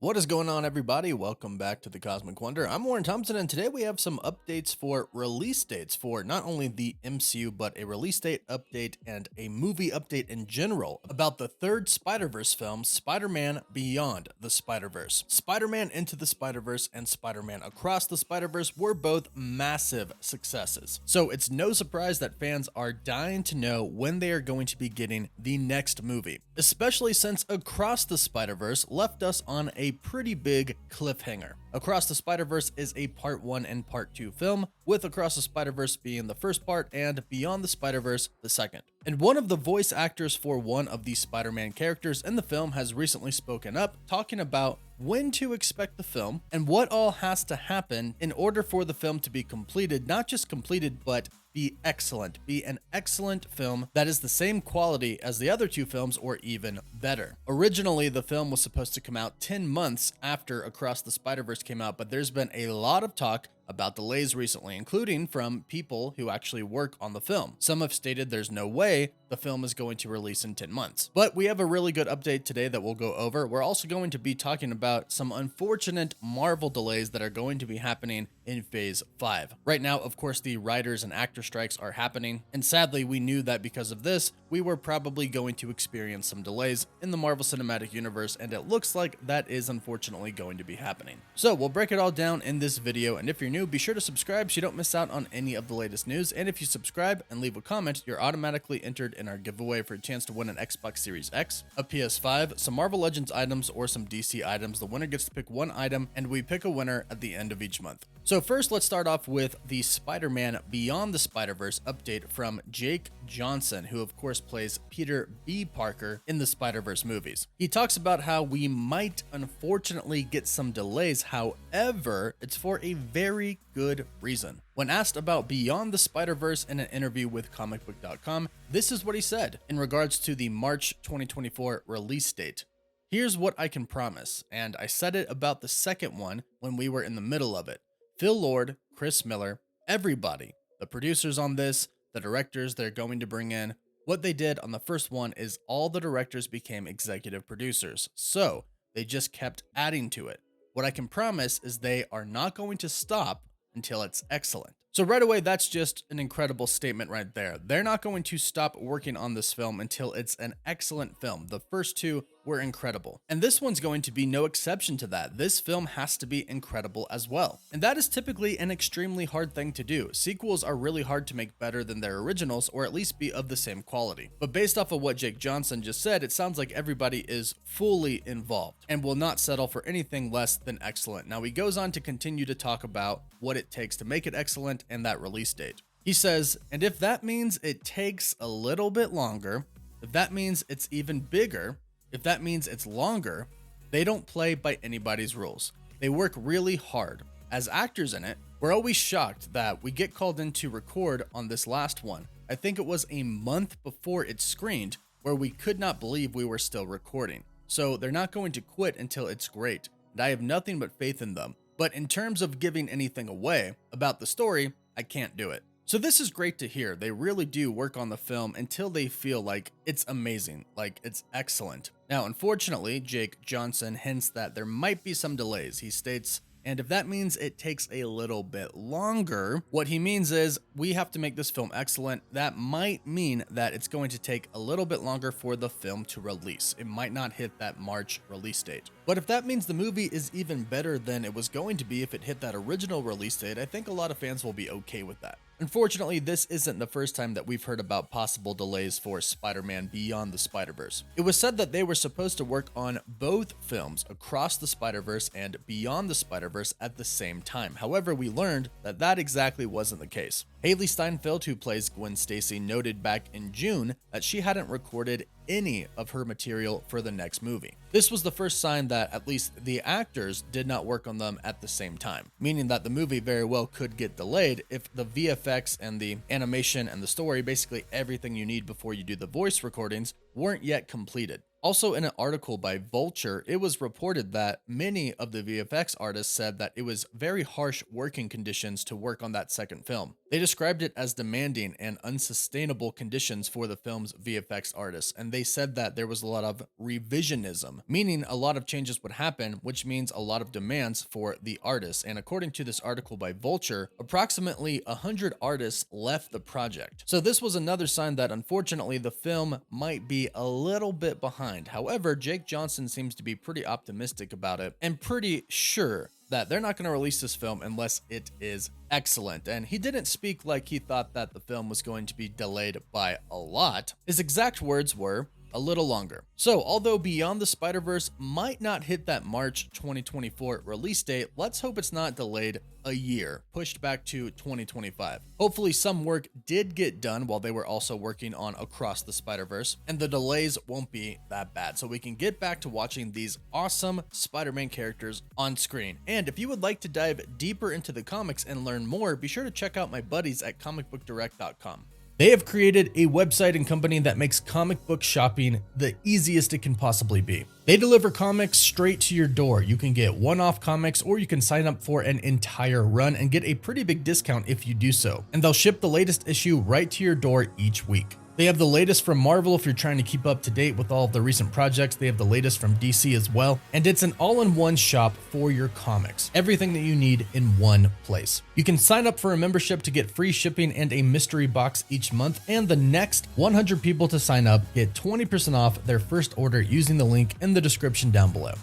What is going on, everybody? Welcome back to the Cosmic Wonder. I'm Warren Thompson, and today we have some updates for release dates for not only the MCU, but a release date update and a movie update in general about the third Spider-Verse film, Spider-Man Beyond the Spider-Verse. Spider-Man Into the Spider-Verse and Spider-Man Across the Spider-Verse were both massive successes. So it's no surprise that fans are dying to know when they are going to be getting the next movie, especially since Across the Spider-Verse left us on a pretty big cliffhanger. Across the Spider-Verse is a part 1 and part 2 film, with Across the Spider-Verse being the first part and Beyond the Spider-Verse the second. And one of the voice actors for one of the Spider-Man characters in the film has recently spoken up, talking about when to expect the film and what all has to happen in order for the film to be completed, not just completed, but be excellent, be an excellent film that is the same quality as the other two films or even better. Originally, the film was supposed to come out 10 months after Across the Spider-Verse came out, but there's been a lot of talk about delays recently, including from people who actually work on the film. Some have stated there's no way the film is going to release in 10 months. But we have a really good update today that we'll go over. We're also going to be talking about some unfortunate Marvel delays that are going to be happening in Phase 5. Right now, of course, the writers and actor strikes are happening, and sadly, we knew that because of this, we were probably going to experience some delays in the Marvel Cinematic Universe, and it looks like that is unfortunately going to be happening. So we'll break it all down in this video, and if you're new, be sure to subscribe so you don't miss out on any of the latest news, and if you subscribe and leave a comment, you're automatically entered in our giveaway for a chance to win an Xbox Series X, a PS5, some Marvel Legends items, or some DC items. The winner gets to pick one item, and we pick a winner at the end of each month. So first, let's start off with the Spider-Man Beyond the Spider-Verse update from Jake Johnson, who of course plays Peter B. Parker in the Spider-Verse movies. He talks about how we might unfortunately get some delays, however, it's for a very good reason. When asked about Beyond the Spider-Verse in an interview with comicbook.com, this is what he said in regards to the March 2024 release date. Here's what I can promise, and I said it about the second one when we were in the middle of it. Phil Lord, Chris Miller, everybody, the producers on this, the directors they're going to bring in, what they did on the first one is all the directors became executive producers. So they just kept adding to it. What I can promise is they are not going to stop until it's excellent. So right away, that's just an incredible statement right there. They're not going to stop working on this film until it's an excellent film. The first two were incredible, and this one's going to be no exception to that. This film has to be incredible as well, and that is typically an extremely hard thing to do. Sequels are really hard to make better than their originals, or at least be of the same quality. But based off of what Jake Johnson just said, it sounds like everybody is fully involved and will not settle for anything less than excellent. Now he goes on to continue to talk about what it takes to make it excellent and that release date. He says, and if that means it takes a little bit longer, if that means it's even bigger, if that means it's longer, they don't play by anybody's rules. They work really hard. As actors in it, we're always shocked that we get called in to record on this last one. I think it was a month before it screened, where we could not believe we were still recording. So they're not going to quit until it's great, and I have nothing but faith in them. But in terms of giving anything away about the story, I can't do it. So this is great to hear. They really do work on the film until they feel like it's amazing, like it's excellent. Now, unfortunately, Jake Johnson hints that there might be some delays. He states, and if that means it takes a little bit longer, what he means is we have to make this film excellent. That might mean that it's going to take a little bit longer for the film to release. It might not hit that March release date. But if that means the movie is even better than it was going to be if it hit that original release date, I think a lot of fans will be okay with that. Unfortunately, this isn't the first time that we've heard about possible delays for Spider-Man Beyond the Spider-Verse. It was said that they were supposed to work on both films, Across the Spider-Verse and Beyond the Spider-Verse, at the same time. However, we learned that that exactly wasn't the case. Haley Steinfeld, who plays Gwen Stacy, noted back in June that she hadn't recorded any of her material for the next movie. This was the first sign that at least the actors did not work on them at the same time, meaning that the movie very well could get delayed if the VFX and the animation and the story, basically everything you need before you do the voice recordings, weren't yet completed. Also, in an article by Vulture, it was reported that many of the VFX artists said that it was very harsh working conditions to work on that second film. They described it as demanding and unsustainable conditions for the film's VFX artists, and they said that there was a lot of revisionism, meaning a lot of changes would happen, which means a lot of demands for the artists. And according to this article by Vulture, approximately 100 artists left the project. So this was another sign that unfortunately the film might be a little bit behind. However, Jake Johnson seems to be pretty optimistic about it and pretty sure that they're not going to release this film unless it is excellent. And he didn't speak like he thought that the film was going to be delayed by a lot. His exact words were, a little longer. So, although Beyond the Spider-Verse might not hit that March 2024 release date, let's hope it's not delayed a year, pushed back to 2025. Hopefully some work did get done while they were also working on Across the Spider-Verse, and the delays won't be that bad, so we can get back to watching these awesome Spider-Man characters on screen. And if you would like to dive deeper into the comics and learn more, be sure to check out my buddies at comicbookdirect.com. They have created a website and company that makes comic book shopping the easiest it can possibly be. They deliver comics straight to your door. You can get one-off comics, or you can sign up for an entire run and get a pretty big discount if you do so. And they'll ship the latest issue right to your door each week. They have the latest from Marvel if you're trying to keep up to date with all of the recent projects. They have the latest from DC as well. And it's an all-in-one shop for your comics. Everything that you need in one place. You can sign up for a membership to get free shipping and a mystery box each month. And the next 100 people to sign up get 20% off their first order using the link in the description down below.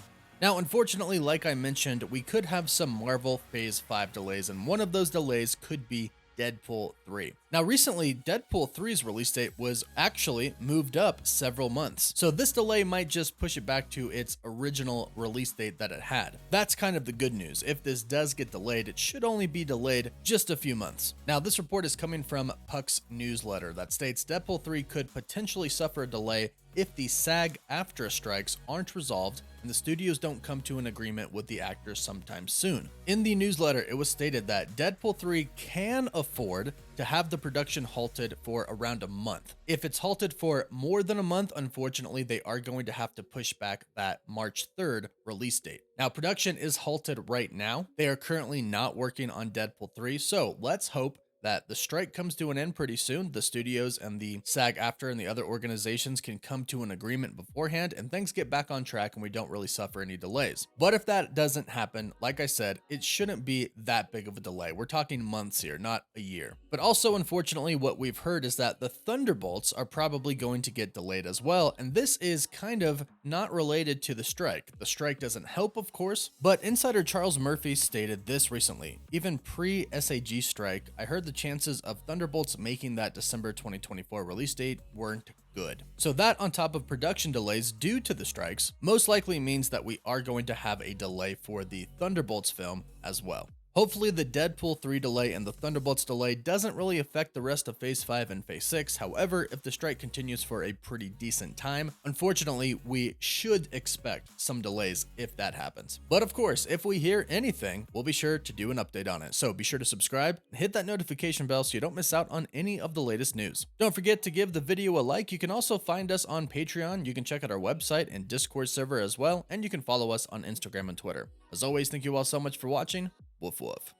Now, unfortunately, like I mentioned, we could have some Marvel Phase 5 delays, and one of those delays could be Deadpool 3. Now, recently, Deadpool 3's release date was actually moved up several months, so this delay might just push it back to its original release date that it had. That's kind of the good news. If this does get delayed, it should only be delayed just a few months. Now, this report is coming from Puck's newsletter that states Deadpool 3 could potentially suffer a delay if the SAG-AFTRA strikes aren't resolved and the studios don't come to an agreement with the actors sometime soon. In the newsletter, it was stated that Deadpool 3 can afford to have the production halted for around a month. If it's halted for more than a month, unfortunately, they are going to have to push back that March 3rd release date. Now, production is halted right now. They are currently not working on Deadpool 3, so let's hope that the strike comes to an end pretty soon. The studios and the SAG-AFTRA and the other organizations can come to an agreement beforehand and things get back on track and we don't really suffer any delays. But if that doesn't happen, like I said, it shouldn't be that big of a delay. We're talking months here, not a year. But also, unfortunately, what we've heard is that the Thunderbolts are probably going to get delayed as well, and this is kind of not related to the strike. The strike doesn't help, of course, but insider Charles Murphy stated this recently. Even pre-SAG strike, I heard the chances of Thunderbolts making that December 2024 release date weren't good. So that, on top of production delays due to the strikes, most likely means that we are going to have a delay for the Thunderbolts film as well. Hopefully the Deadpool 3 delay and the Thunderbolts delay doesn't really affect the rest of Phase 5 and Phase 6. However, if the strike continues for a pretty decent time, unfortunately, we should expect some delays if that happens. But of course, if we hear anything, we'll be sure to do an update on it. So be sure to subscribe and hit that notification bell so you don't miss out on any of the latest news. Don't forget to give the video a like. You can also find us on Patreon. You can check out our website and Discord server as well, and you can follow us on Instagram and Twitter. As always, thank you all so much for watching. Woof woof.